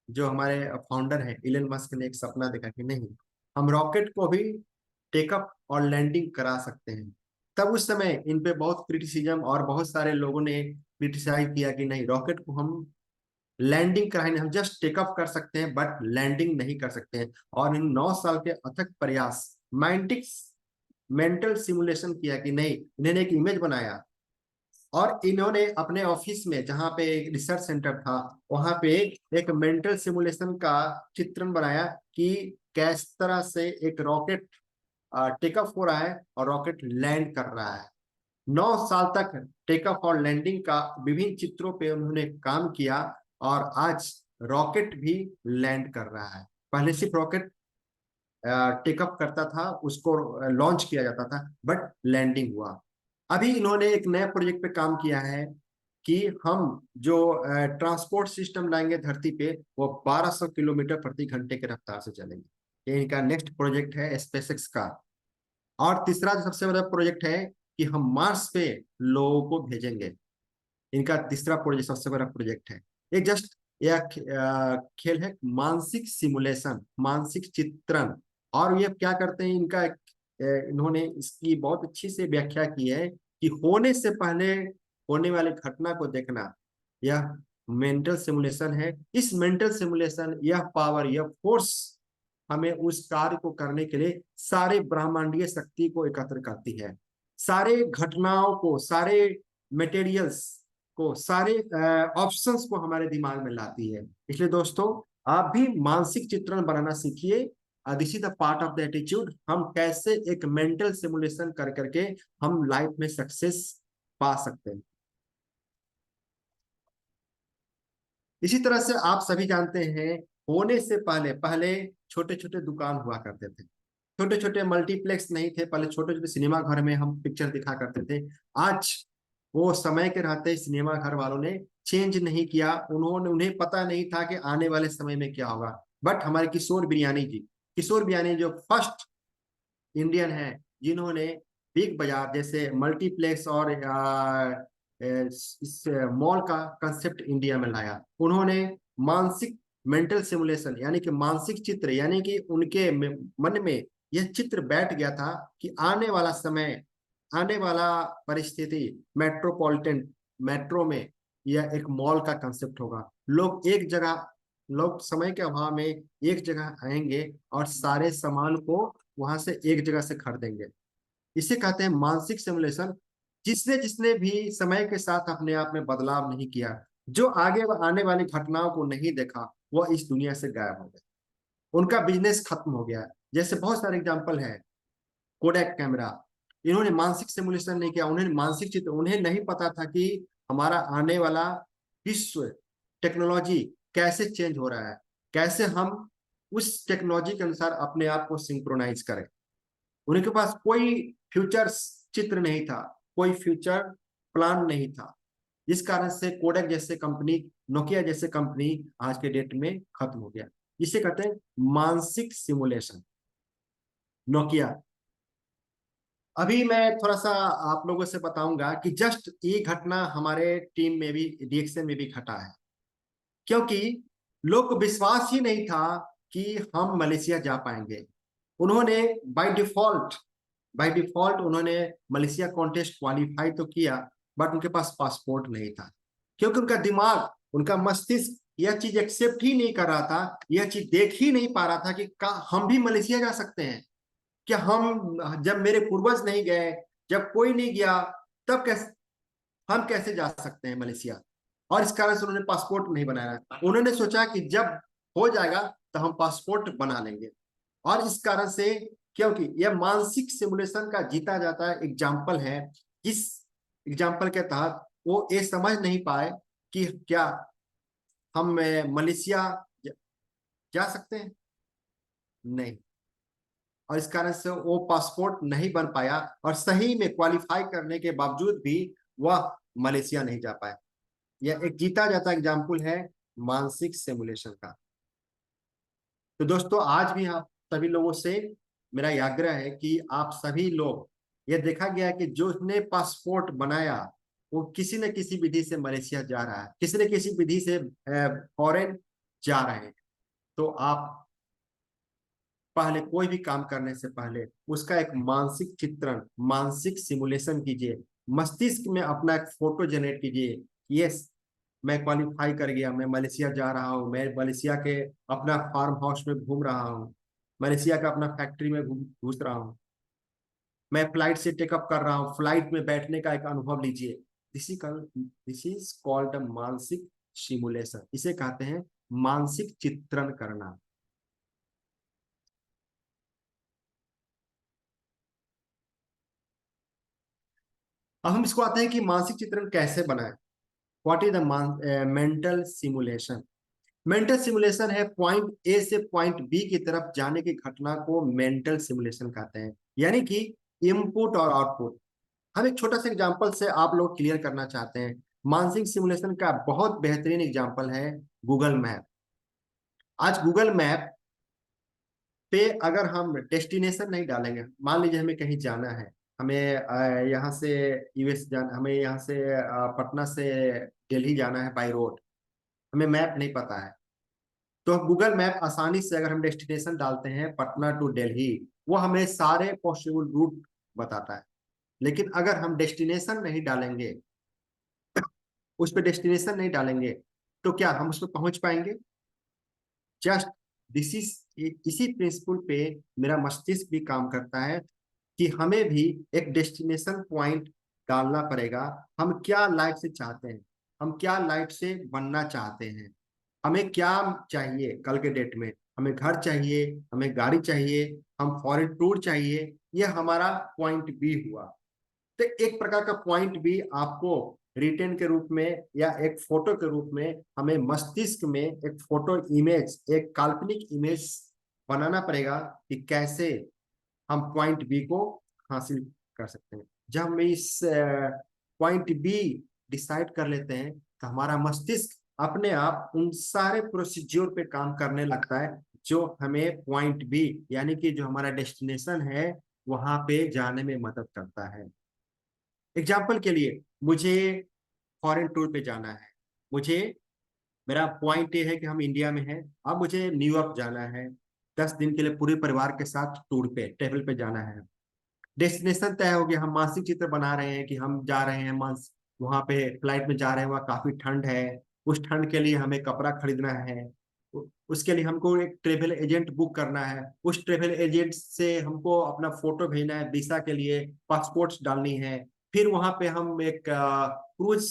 जो हमारे फाउंडर हैं इलेन मस्क, ने एक सपना देखा कि नहीं, हम रॉकेट को भी टेकअप और लैंडिंग करा सकते हैं। तब उस समय इन पे बहुत क्रिटिसिज्म और बहुत सारे लोगों ने क्रिटिसाइज किया कि नहीं, रॉकेट को हम लैंडिंग कराएंगे, हम जस्ट टेकअप कर सकते हैं बट लैंडिंग नहीं कर सकते हैं। और इन 9 साल के अथक प्रयास, माइंटिक्स मेंटल सिमुलेशन किया कि नहीं, इन्होंने एक इमेज बनाया और इन्होंने अपने ऑफिस में, जहाँ पे एक रिसर्च सेंटर था, वहां पे एक मेंटल सिमुलेशन का चित्रण बनाया कि किस तरह से एक रॉकेट टेकअप हो रहा है और रॉकेट लैंड कर रहा है। 9 साल तक टेकअप और लैंडिंग का विभिन्न चित्रों पे उन्होंने काम किया और आज रॉकेट भी लैंड कर रहा है। पहले सिर्फ रॉकेट टेकअप करता था, उसको लॉन्च किया जाता था, बट लैंडिंग हुआ। अभी इन्होंने एक नए प्रोजेक्ट पे काम किया है कि हम जो ट्रांसपोर्ट सिस्टम लाएंगे धरती पे, वो 1200 किलोमीटर प्रति घंटे के रफ्तार से चलेंगे। ये इनका नेक्स्ट प्रोजेक्ट है स्पेसएक्स का। और तीसरा जो सबसे बड़ा प्रोजेक्ट है कि हम मार्स पे लोगों को भेजेंगे। इनका तीसरा प्रोजेक्ट सबसे बड़ा प्रोजेक्ट है। ये जस्ट यह खेल है मानसिक सिमुलेशन, मानसिक चित्रण। और ये क्या करते हैं, इनका इन्होंने इसकी बहुत अच्छी से व्याख्या की है कि होने से पहले होने वाली घटना को देखना, यह मेंटल सिमुलेशन है। इस मेंटल सिमुलेशन, यह पावर, यह फोर्स हमें उस कार्य को करने के लिए सारे ब्रह्मांडीय शक्ति को एकत्र करती है, सारे घटनाओं को, सारे मटेरियल्स को, सारे ऑप्शंस को हमारे दिमाग में लाती है। इसलिए दोस्तों, आप भी मानसिक चित्रण बनाना सीखिए। This is the part of the attitude. हम कैसे एक मेंटल सिमुलेशन कर करके हम लाइफ में सक्सेस पा सकते हैं। इसी तरह से आप सभी जानते हैं, होने से पहले पहले छोटे छोटे दुकान हुआ करते थे, छोटे छोटे मल्टीप्लेक्स नहीं थे, पहले छोटे छोटे सिनेमा घर में हम पिक्चर दिखा करते थे। आज वो समय के रहते सिनेमा घर वालों ने चेंज नहीं किया, उन्हें पता नहीं था कि आने वाले समय में क्या होगा। बट हमारे किशोर बिरयानी जी, किशोर बिरयानी जो फर्स्ट इंडियन है जिन्होंने बिग बाजार जैसे मल्टीप्लेक्स और इस मॉल का कंसेप्ट इंडिया में लाया। उन्होंने मानसिक मेंटल सिमुलेशन यानी कि मानसिक चित्र, यानी कि उनके मन में यह चित्र बैठ गया था कि आने वाला समय, आने वाला परिस्थिति मेट्रोपॉलिटन मेट्रो में यह एक मॉल का कंसेप्ट होगा। लोग एक जगह, लोग समय के अभाव में एक जगह आएंगे और सारे सामान को वहां से एक जगह से खरीदेंगे। इसे कहते हैं मानसिक सिमुलेशन। जिसने जिसने भी समय के साथ अपने आप में बदलाव नहीं किया, जो आगे आने वाली घटनाओं को नहीं देखा, वह इस दुनिया से गायब हो गए, उनका बिजनेस खत्म हो गया। जैसे बहुत सारे एग्जाम्पल है, कोडैक कैमरा, इन्होंने मानसिक सिमुलेशन नहीं किया, उन्हें मानसिक चित्र, उन्हें नहीं पता था कि हमारा आने वाला विश्व टेक्नोलॉजी कैसे चेंज हो रहा है, कैसे हम उस टेक्नोलॉजी के अनुसार अपने आप को सिंक्रोनाइज करें। उनके पास कोई फ्यूचर चित्र नहीं था, कोई फ्यूचर प्लान नहीं था। इस कारण से कोडक जैसे कंपनी, नोकिया जैसे कंपनी आज के डेट में खत्म हो गया। इसे कहते हैं मानसिक सिमुलेशन, नोकिया। अभी मैं थोड़ा सा आप लोगों से बताऊंगा कि जस्ट ये घटना हमारे टीम में भी, डीएक्सए में भी घटा है, क्योंकि लोग को विश्वास ही नहीं था कि हम मलेशिया जा पाएंगे। उन्होंने बाय डिफॉल्ट उन्होंने मलेशिया कॉन्टेस्ट क्वालिफाई तो किया, बट उनके पास पासपोर्ट नहीं था, क्योंकि उनका दिमाग, उनका मस्तिष्क यह चीज एक्सेप्ट ही नहीं कर रहा था, यह चीज देख ही नहीं पा रहा था कि हम भी मलेशिया जा सकते हैं क्या। हम, जब मेरे पूर्वज नहीं गए, जब कोई नहीं गया, तब कैसे हम कैसे जा सकते हैं मलेशिया। और इस कारण से उन्होंने पासपोर्ट नहीं बनाया। उन्होंने सोचा कि जब हो जाएगा तो हम पासपोर्ट बना लेंगे। और इस कारण से, क्योंकि यह मानसिक सिमुलेशन का जीता जाता एग्जाम्पल है, इस एग्जाम्पल के तहत वो ये समझ नहीं पाए कि क्या हम मलेशिया जा सकते हैं, नहीं। और इस कारण से वो पासपोर्ट नहीं बन पाया और सही में क्वालिफाई करने के बावजूद भी वह मलेशिया नहीं जा पाया। यह एक जीता जाता एग्जाम्पल है मानसिक सिमुलेशन का। तो दोस्तों, आज भी आप सभी लोगों से मेरा यह आग्रह है कि आप सभी लोग, यह देखा गया है कि जो ने पासपोर्ट बनाया वो किसी न किसी विधि से मलेशिया जा रहा है, किसी न किसी विधि से फॉरेन जा रहे हैं। तो आप पहले, कोई भी काम करने से पहले उसका एक मानसिक चित्रण, मानसिक सिमुलेशन कीजिए। मस्तिष्क में अपना एक फोटो जनरेट कीजिए। यस, मैं क्वालिफाई कर गया, मैं मलेशिया जा रहा हूँ, मैं मलेशिया के अपना फार्म हाउस में घूम रहा हूँ, मलेशिया का अपना फैक्ट्री में घुस रहा हूँ, मैं फ्लाइट से टेकअप कर रहा हूँ, फ्लाइट में बैठने का एक अनुभव लीजिए। दिस इज कॉल्ड मानसिक सिमुलेशन। इसे कहते हैं मानसिक चित्रण करना। अब हम इसको आते हैं कि मानसिक चित्रण कैसे बनाएं। What is the mental simulation? Mental simulation है पॉइंट ए से पॉइंट बी की तरफ जाने की घटना को मेंटल सिमुलेशन कहते हैं, यानी कि इनपुट और आउटपुट। हम एक छोटा सा एग्जांपल से आप लोग क्लियर करना चाहते हैं। मानसिक सिमुलेशन का बहुत बेहतरीन एग्जांपल है गूगल मैप। आज गूगल मैप पे अगर हम डेस्टिनेशन नहीं डालेंगे, मान लीजिए हमें कहीं जाना है, हमें यहाँ से यूएस जाना, हमें यहाँ से पटना से दिल्ली जाना है बाई रोड, हमें मैप नहीं पता है, तो गूगल मैप आसानी से अगर हम डेस्टिनेशन डालते हैं पटना टू दिल्ली, वो हमें सारे पॉसिबल रूट बताता है। लेकिन अगर हम डेस्टिनेशन नहीं डालेंगे, उस पर डेस्टिनेशन नहीं डालेंगे, तो क्या हम उस पर पहुंच पाएंगे? जस्ट दिस इज इसी प्रिंसिपल पे मेरा मस्तिष्क भी काम करता है कि हमें भी एक डेस्टिनेशन पॉइंट डालना पड़ेगा। हम क्या लाइफ से चाहते हैं, हम क्या लाइफ से बनना चाहते हैं, हमें क्या चाहिए कल के डेट में। हमें घर चाहिए, हमें गाड़ी चाहिए, हम फॉरेन टूर चाहिए, ये हमारा पॉइंट बी हुआ। तो एक प्रकार का पॉइंट भी आपको रिटर्न के रूप में या एक फोटो के रूप में हमें मस्तिष्क में एक फोटो इमेज, एक काल्पनिक इमेज बनाना पड़ेगा कि कैसे हम पॉइंट बी को हासिल कर सकते हैं। जब हम इस पॉइंट बी डिसाइड कर लेते हैं तो हमारा मस्तिष्क अपने आप उन सारे प्रोसीज्योर पे काम करने लगता है जो हमें पॉइंट बी, यानी कि जो हमारा डेस्टिनेशन है, वहां पे जाने में मदद करता है। एग्जाम्पल के लिए, मुझे फॉरेन टूर पे जाना है, मुझे, मेरा पॉइंट ये है कि हम इंडिया में हैं, अब मुझे न्यूयॉर्क जाना है 10 दिन के लिए पूरे परिवार के साथ टूर पे, ट्रेवल पे जाना है। डेस्टिनेशन तय हो गया, हम मानसिक चित्र बना रहे हैं कि हम जा रहे हैं वहां पे फ्लाइट में जा रहे हैं, वहाँ काफी ठंड है, उस ठंड के लिए हमें कपड़ा खरीदना है, उसके लिए हमको एक ट्रेवल एजेंट बुक करना है, उस ट्रेवल एजेंट से हमको अपना फोटो भेजना है, वीसा के लिए पासपोर्ट डालनी है, फिर वहां पे हम एक क्रूज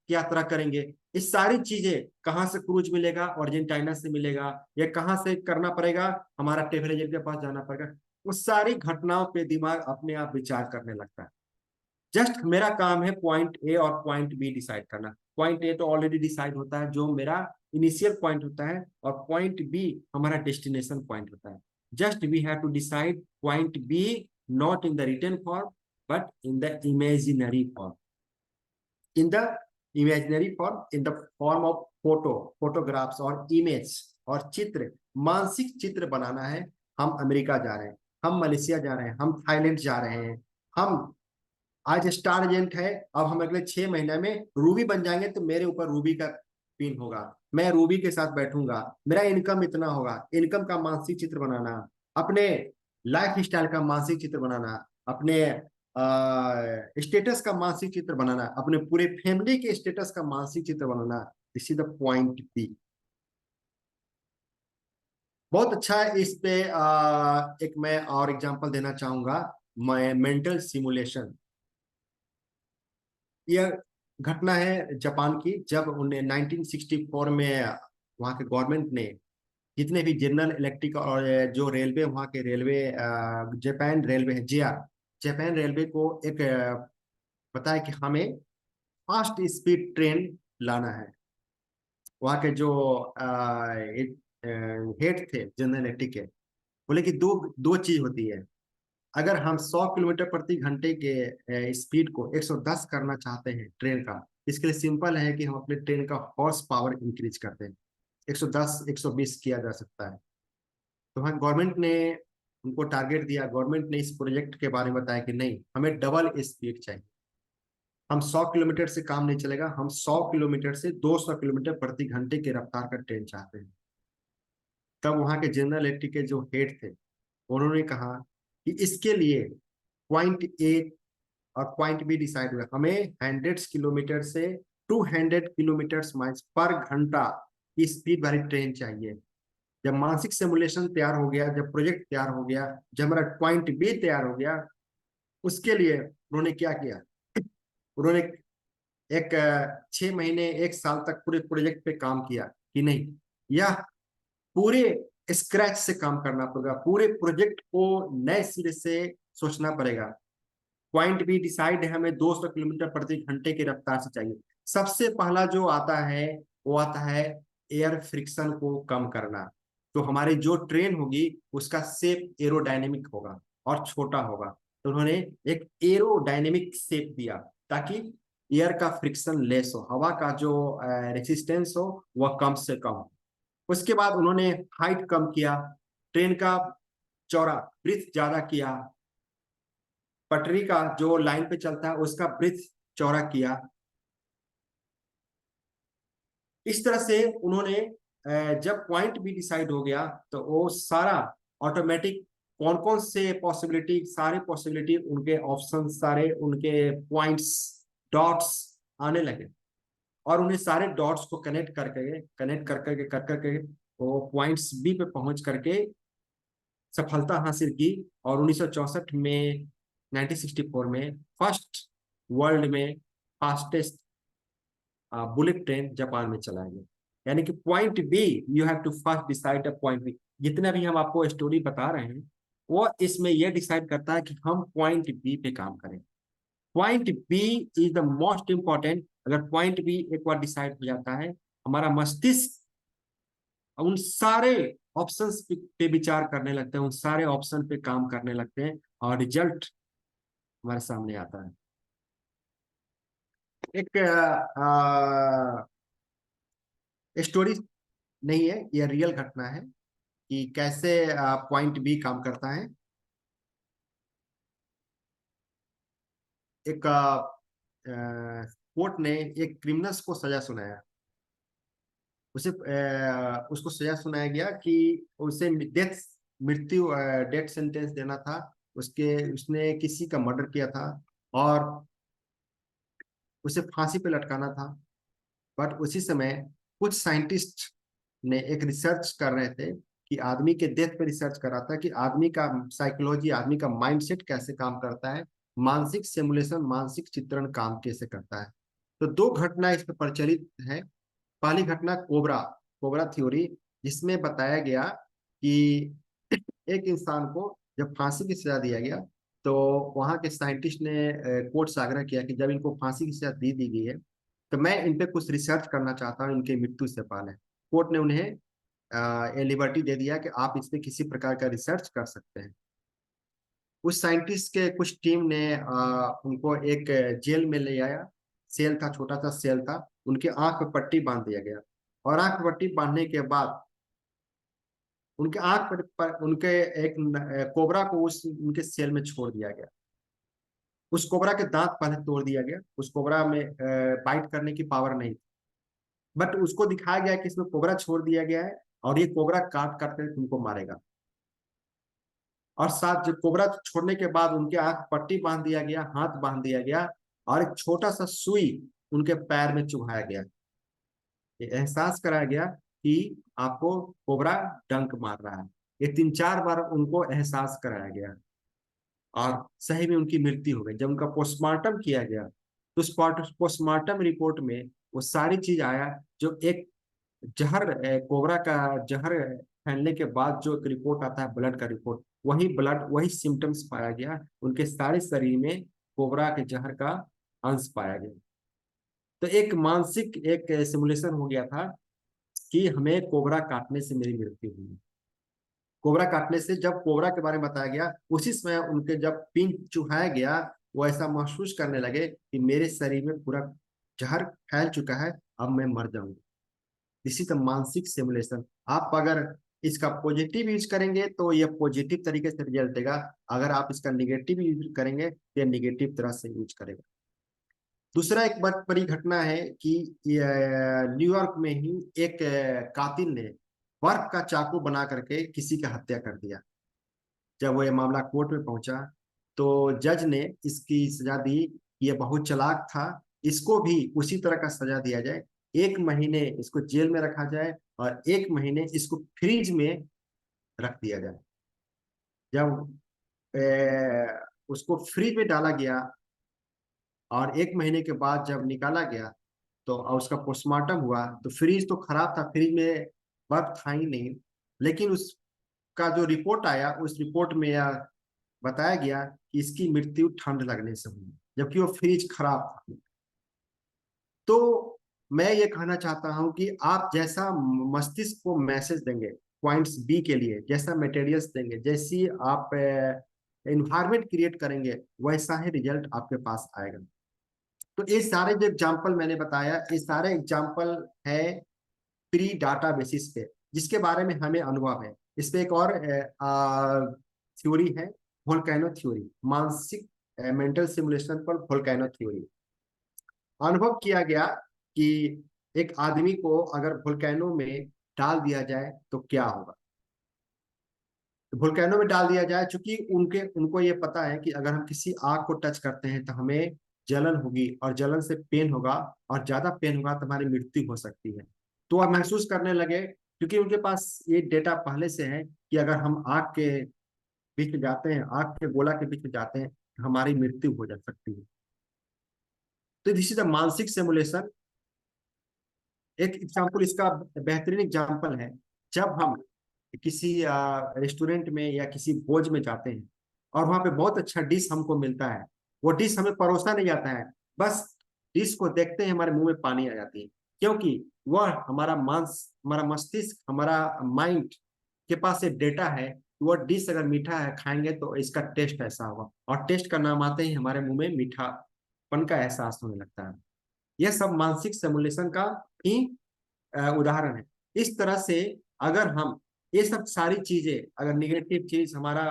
यात्रा करेंगे। ये सारी चीजें कहाँ से क्रूज मिलेगा? अर्जेंटीना से मिलेगा, या कहाँ से करना पड़ेगा? हमारा ट्रेवल एजेंट के पास जाना पड़ेगा। उस सारी घटनाओं पे दिमाग अपने आप विचार करने लगता है। जस्ट मेरा काम है पॉइंट ए और पॉइंट बी डिसाइड करना। पॉइंट ए तो ऑलरेडी डिसाइड होता है, जो मेरा इनिशियल पॉइंट होता है, और पॉइंट बी हमारा डेस्टिनेशन पॉइंट होता है। Just we have to decide point B, not in the written form but in the imaginary form, in the imaginary form, in the form of photographs और image और चित्र। मानसिक चित्र बनाना है। हम अमेरिका जा रहे हैं, हम मलेशिया जा रहे हैं, हम थाईलैंड जा रहे हैं, हम आज स्टार एजेंट है, अब हम अगले 6 महीने में रूबी बन जाएंगे, तो मेरे ऊपर रूबी का पिन होगा, मैं रूबी के साथ बैठूंगा, मेरा इनकम इतना होगा। इनकम का मानसिक चित्र बनाना, अपने लाइफ स्टाइल का मानसिक चित्र बनाना, अपने स्टेटस का मानसिक चित्र बनाना, अपने पूरे फैमिली के स्टेटस का मानसिक चित्र बनाना। This is the point B. बहुत अच्छा है। इस पे एक मैं और एग्जांपल देना चाहूंगा, मैं मेंटल सिमुलेशन। यह घटना है जापान की, जब उन्हें 1964 में वहाँ के गवर्नमेंट ने जितने भी जनरल इलेक्ट्रिक और जो रेलवे, वहाँ के रेलवे, जापान रेलवे है, जापान रेलवे को एक बताया कि हमें फास्ट स्पीड ट्रेन लाना है। वहाँ के जो हेड थे जनरल इलेक्ट्रिक के, बोले कि दो दो चीज होती है। अगर हम 100 किलोमीटर प्रति घंटे के स्पीड को 110 करना चाहते हैं ट्रेन का, इसके लिए सिंपल है कि हम अपने ट्रेन का हॉर्स पावर इंक्रीज करते हैं। 110 120 किया जा सकता है। तो वहाँ गवर्नमेंट ने उनको टारगेट दिया, गवर्नमेंट ने इस प्रोजेक्ट के बारे में बताया कि नहीं, हमें डबल स्पीड चाहिए। हम 100 किलोमीटर से काम नहीं चलेगा, हम 100 किलोमीटर से 200 किलोमीटर प्रति घंटे की रफ्तार का ट्रेन चाहते हैं। तब वहाँ के जनरल इलेक्ट्रिक के जो हेड थे, उन्होंने कहा कि इसके लिए पॉइंट ए और पॉइंट बी डिसाइड हुआ, हमें 100 किलोमीटर से 200 किलोमीटर माइल्स पर घंटा की स्पीड वाली ट्रेन चाहिए। जब मानसिक सिमुलेशन तैयार हो गया, जब प्रोजेक्ट तैयार हो गया, जब हमारा पॉइंट बी तैयार हो गया, उसके लिए उन्होंने क्या किया, उन्होंने एक 6 महीने 1 साल तक पूरे प्रोजेक्ट पे काम किया कि नहीं, यह पूरे स्क्रैच से काम करना पड़ेगा, पूरे प्रोजेक्ट को नए सिरे से सोचना पड़ेगा। पॉइंट बी डिसाइड है, हमें 200 किलोमीटर प्रति घंटे की रफ्तार से चाहिए। सबसे पहला जो आता है वो आता है एयर फ्रिक्शन को कम करना। तो हमारी जो ट्रेन होगी उसका शेप एरोडायनेमिक होगा और छोटा होगा, तो उन्होंने एक एरोडायनेमिक शेप दिया ताकि एयर का फ्रिक्शन लेस हो, हवा का जो रेसिस्टेंस हो वह कम से कम हो। उसके बाद उन्होंने हाइट कम किया, ट्रेन का चौड़ा ब्रीथ ज्यादा किया, पटरी का जो लाइन पे चलता है उसका ब्रीथ चौड़ा किया। इस तरह से उन्होंने जब पॉइंट भी डिसाइड हो गया तो वो सारा ऑटोमेटिक कौन कौन से पॉसिबिलिटी, सारे पॉसिबिलिटी उनके ऑप्शन, सारे उनके पॉइंट्स, डॉट्स आने लगे और उन्हें सारे डॉट्स को कनेक्ट कर करके वो पॉइंट्स बी पे पहुंच करके सफलता हासिल की। और 1964 में 1964 में फर्स्ट वर्ल्ड में फास्टेस्ट बुलेट ट्रेन जापान में चलाया गया। यानी कि point B, you have to first decide a point B. जितना भी हम आपको स्टोरी बता रहे हैं वो इसमें यह डिसाइड करता है कि हम पॉइंट बी पे काम करें। Point B is the most important. अगर पॉइंट बी एक बार डिसाइड हो जाता है, हमारा मस्तिष्क उन सारे ऑप्शंस पे विचार करने लगते हैं, उन सारे ऑप्शन पे काम करने लगते हैं और रिजल्ट हमारे सामने आता है। एक स्टोरी नहीं है, यह रियल घटना है कि कैसे पॉइंट बी काम करता है। एक कोर्ट ने एक क्रिमिनल्स को सजा सुनाया। उसको सजा सुनाया गया कि उसे मृत्यु डेथ सेंटेंस देना था। उसने किसी का मर्डर किया था और उसे फांसी पे लटकाना था। बट उसी समय कुछ साइंटिस्ट ने एक रिसर्च कर रहे थे कि आदमी के डेथ पे रिसर्च कर रहा था कि आदमी का साइकोलॉजी, आदमी का माइंडसेट कैसे काम करता है, मानसिक सिमुलेशन, मानसिक चित्रण काम कैसे करता है। तो दो घटना इस पर प्रचलित है। पहली घटना कोबरा कोबरा थ्योरी, जिसमें बताया गया कि एक इंसान को जब फांसी की सजा दिया गया तो वहां के साइंटिस्ट ने कोर्ट से आग्रह किया कि जब इनको फांसी की सजा दी गई है तो मैं इन पे कुछ रिसर्च करना चाहता हूँ इनके मृत्यु से पहले। कोर्ट ने उन्हें ये लिबर्टी दे दिया कि आप इस पे किसी प्रकार का रिसर्च कर सकते हैं। उस साइंटिस्ट के कुछ टीम ने उनको एक जेल में ले आया। सेल था, छोटा सा सेल था। उनके आंख पे पट्टी बांध दिया गया और आंख पे पट्टी बांधने के बाद उनके आंख पर उनके एक कोबरा को उस उनके सेल में छोड़ दिया गया। उस कोबरा के दांत पहले तोड़ दिया गया। उस कोबरा में बाइट करने की पावर नहीं थी, बट उसको दिखाया गया कि इसमें कोबरा छोड़ दिया गया है और ये कोबरा काट काट कर तुमको मारेगा। और साथ जब कोबरा छोड़ने के बाद उनके आंख पट्टी बांध दिया गया, हाथ बांध दिया गया और एक छोटा सा सुई उनके पैर में चुभाया गया। ये एहसास कराया गया कि आपको कोबरा डंक मार रहा है। ये 3-4 बार उनको एहसास कराया गया और सही में उनकी मृत्यु हो गई। जब उनका पोस्टमार्टम किया गया तो उस पोस्टमार्टम रिपोर्ट में वो सारी चीज आया जो एक जहर, कोबरा का जहर फैलने के बाद जो एक रिपोर्ट आता है, ब्लड का रिपोर्ट, वही ब्लड, वही सिम्टम्स पाया गया। उनके सारे शरीर में कोबरा के जहर का अंश पाया गया। तो एक मानसिक एक सिमुलेशन हो गया था कि हमें कोबरा काटने से मेरी मृत्यु हुई। कोबरा काटने से जब कोबरा के बारे में बताया गया, उसी समय उनके जब पिन चुहाया गया, वो ऐसा महसूस करने लगे कि मेरे शरीर में पूरा जहर फैल चुका है, अब मैं मर जाऊंगा। इसी तरह मानसिक सिमुलेशन, आप अगर इसका पॉजिटिव यूज करेंगे तो ये पॉजिटिव तरीके से रिजल्ट देगा। अगर आप इसका निगेटिव यूज करेंगे तो ये निगेटिव तरह से यूज करेगा। दूसरा एक बहुत बड़ी घटना है कि न्यूयॉर्क में ही एक कातिल ने बर्फ का चाकू बना करके किसी की हत्या कर दिया। जब वो ये मामला कोर्ट में पहुंचा तो जज ने इसकी सजा दी। ये बहुत चालाक था, इसको भी उसी तरह का सजा दिया जाए, 1 महीने इसको जेल में रखा जाए और 1 महीने इसको फ्रिज में रख दिया जाए। जब उसको फ्रिज में डाला गया और 1 महीने के बाद जब निकाला गया तो और उसका पोस्टमार्टम हुआ तो फ्रिज तो खराब था, फ्रिज में बर्फ था ही नहीं। लेकिन उसका जो रिपोर्ट आया उस रिपोर्ट में यह बताया गया कि इसकी मृत्यु ठंड लगने से हुई, जबकि वो फ्रिज खराब था। तो मैं ये कहना चाहता हूं कि आप जैसा मस्तिष्क को मैसेज देंगे पॉइंट्स बी के लिए, जैसा मटेरियल्स देंगे, जैसी आप एनवायरमेंट क्रिएट करेंगे, वैसा ही रिजल्ट आपके पास आएगा। तो ये सारे जो एग्जाम्पल मैंने बताया, ये सारे एग्जाम्पल है प्री डाटा बेसिस पे, जिसके बारे में हमें अनुभव है। इस पे एक और थ्योरी है, वोल्केनो थ्योरी, मानसिक मेंटल सिमुलेशन पर वोल्केनो थ्योरी। अनुभव किया गया कि एक आदमी को अगर वोल्केनो में डाल दिया जाए तो क्या होगा। वोल्केनो में डाल दिया जाए, चूंकि उनको ये पता है कि अगर हम किसी आग को टच करते हैं तो हमें जलन होगी और जलन से पेन होगा और ज्यादा पेन होगा तो हमारी मृत्यु हो सकती है। तो वह महसूस करने लगे, क्योंकि उनके पास ये डेटा पहले से है कि अगर हम आग के बीच में जाते हैं, आग के गोला के बीच में जाते हैं, हमारी मृत्यु हो जा सकती है। तो दिस इज द मानसिक सिमुलेशन। एक एग्जाम्पल, इसका बेहतरीन एग्जाम्पल है, जब हम किसी रेस्टोरेंट में या किसी भोज में जाते हैं और वहां पे बहुत अच्छा डिश हमको मिलता है, वो डिश हमें परोसा नहीं जाता है, बस डिश को देखते ही हमारे मुंह में पानी आ जाती है, क्योंकि वह हमारा मस्तिष्क, हमारा माइंड के पास एक डेटा है। वह डिश अगर मीठा है, खाएंगे तो इसका टेस्ट ऐसा होगा, और टेस्ट का नाम आते ही हमारे मुंह में मीठापन का एहसास होने लगता है। यह सब मानसिक सिमुलेशन का ही उदाहरण है। इस तरह से अगर हम ये सब सारी चीजें, अगर निगेटिव चीज हमारा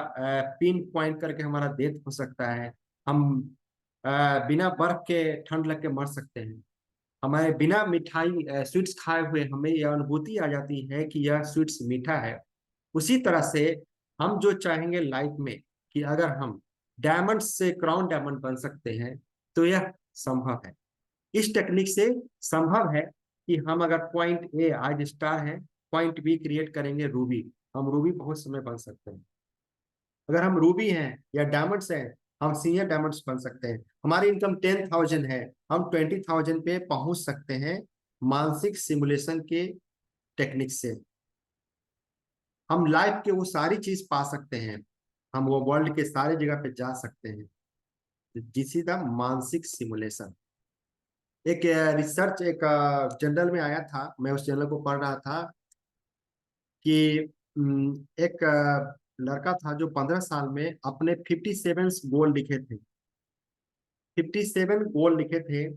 पिन पॉइंट करके हमारा डेथ हो सकता है, हम बिना बर्फ के ठंड लग के मर सकते हैं, हमारे बिना मिठाई स्वीट्स खाए हुए हमें यह अनुभूति आ जाती है कि यह स्वीट्स मीठा है। उसी तरह से हम जो चाहेंगे लाइफ में कि अगर हम डायमंड से क्राउन डायमंड बन सकते हैं, तो यह संभव है। इस टेक्निक से संभव है कि हम अगर पॉइंट ए आज स्टार है, पॉइंट बी क्रिएट करेंगे रूबी, हम रूबी बहुत समय बन सकते हैं। अगर हम रूबी हैं या डायमंड्स हैं, हम सीनियर डायमंड्स बन सकते हैं। हमारी इनकम 10,000 है, हम 20,000 पे पहुंच सकते हैं मानसिक सिमुलेशन के टेक्निक से। हम लाइफ के वो सारी चीज पा सकते हैं, हम वो वर्ल्ड के सारे जगह पे जा सकते हैं। दिस इज द मानसिक सिमुलेशन। एक रिसर्च एक जर्नल में आया था, मैं उस जर्नल को पढ़ रहा था कि एक लड़का था जो 15 साल में अपने 57 गोल लिखे थे। 57 गोल लिखे थे,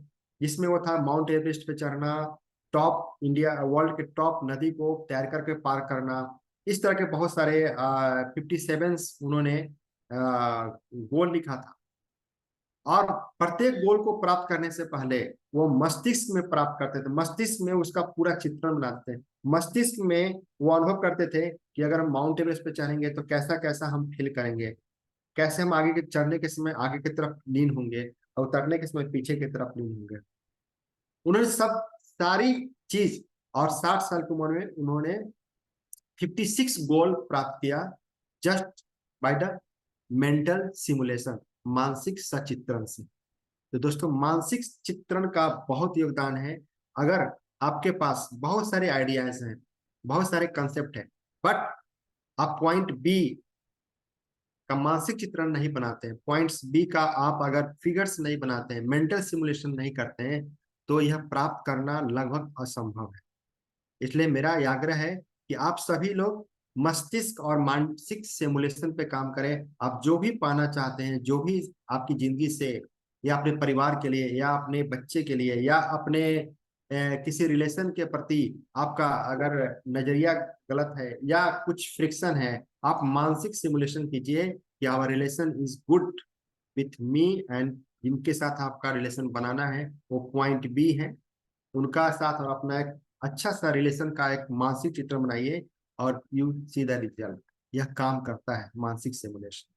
जिसमें वो था माउंट एवरेस्ट पे चढ़ना, टॉप इंडिया वर्ल्ड के टॉप नदी को तैर करके पार करना। इस तरह के बहुत सारे 57 उन्होंने गोल लिखा था। और प्रत्येक गोल को प्राप्त करने से पहले वो मस्तिष्क में प्राप्त करते थे, मस्तिष्क में उसका पूरा चित्रण बनाते थे। मस्तिष्क में वो अनुभव करते थे कि अगर हम माउंट एवरेस्ट पे चढ़ेंगे तो कैसा कैसा हम फील करेंगे, कैसे हम आगे के चढ़ने के समय आगे की तरफ लीन होंगे और उतरने के समय पीछे की तरफ लीन होंगे। उन्होंने सब सारी चीज, और 60 साल की उम्र में उन्होंने 56 गोल प्राप्त किया, just by the mental simulation, मानसिक सचित्रण से। तो दोस्तों, मानसिक चित्रण का बहुत योगदान है। अगर आपके पास बहुत सारे आइडियाज हैं, बहुत सारे कंसेप्ट हैं, बट आप पॉइंट बी का मानसिक चित्रण नहीं बनाते हैं, पॉइंट्स बी का आप अगर फिगर्स नहीं बनाते हैं, मेंटल सिमुलेशन नहीं करते हैं, तो यह प्राप्त करना लगभग असंभव है। इसलिए मेरा आग्रह है कि आप सभी लोग मस्तिष्क और मानसिक सिमुलेशन पे काम करें। आप जो भी पाना चाहते हैं, जो भी आपकी जिंदगी से, या अपने परिवार के लिए, या अपने बच्चे के लिए, या अपने किसी रिलेशन के प्रति आपका अगर नजरिया गलत है या कुछ फ्रिक्शन है, आप मानसिक सिमुलेशन कीजिए कि our relation is good with me, and जिनके साथ आपका रिलेशन बनाना है वो पॉइंट बी है, उनका साथ और अपना एक अच्छा सा रिलेशन का एक मानसिक चित्र बनाइए और यू सी द रिजल्ट। यह काम करता है, मानसिक सिमुलेशन।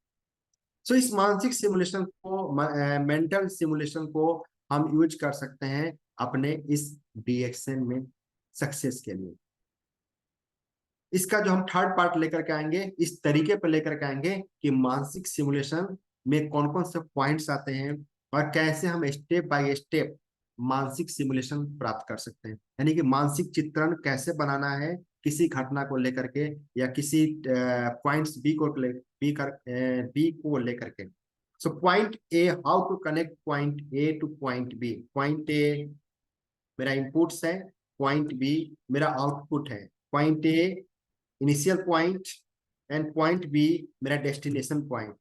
सो इस मानसिक सिमुलेशन को, मेंटल सिमुलेशन को हम यूज कर सकते हैं अपने इस डीएक्सएन में सक्सेस के लिए। इसका जो हम थर्ड पार्ट लेकर के आएंगे, इस तरीके पर लेकर के आएंगे कि मानसिक सिमुलेशन में कौन कौन से पॉइंट्स आते हैं और कैसे हम स्टेप बाय स्टेप मानसिक सिमुलेशन प्राप्त कर सकते हैं, यानी कि मानसिक चित्रण कैसे बनाना है किसी घटना को लेकर के या किसी पॉइंट्स बी को लेकर के। So point A, how to connect point A to point B. Point A मेरा इनपुट्स है, पॉइंट बी मेरा आउटपुट है। Point A initial point and point B मेरा destination point.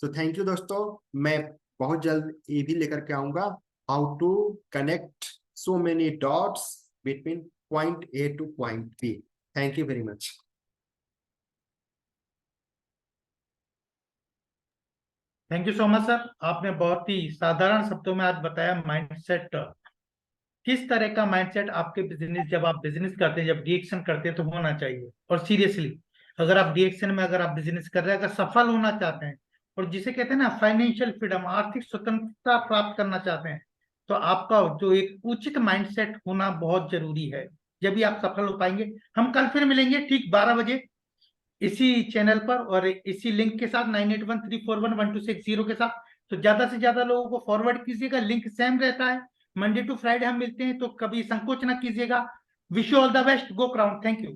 So thank you दोस्तों, मैं बहुत जल्द ये भी लेकर के आऊंगा, how to connect so many dots between point A to point B. Thank you very much. Thank you so much sir, आपने बहुत ही साधारण शब्दों में आज बताया माइंडसेट, किस तरह का माइंडसेट आपके बिजनेस, जब आप बिजनेस करते हैं, जब डीएक्शन करते हैं तो होना चाहिए। और सीरियसली अगर आप डीएक्शन में अगर आप बिजनेस कर रहे हैं, अगर सफल होना चाहते हैं और जिसे कहते हैं ना फाइनेंशियल फ्रीडम, आर्थिक स्वतंत्रता प्राप्त करना चाहते हैं, तो आपका जो एक उचित माइंडसेट होना बहुत जरूरी है, जब भी आप सफल हो पाएंगे। हम कल फिर मिलेंगे ठीक 12 बजे इसी चैनल पर और इसी लिंक के साथ 9813411260 के साथ। तो ज्यादा से ज्यादा लोगों को फॉरवर्ड कीजिएगा, लिंक सेम रहता है, मंडे टू फ्राइडे हम मिलते हैं, तो कभी संकोच ना कीजिएगा। Wish you all the best, go crown, thank you.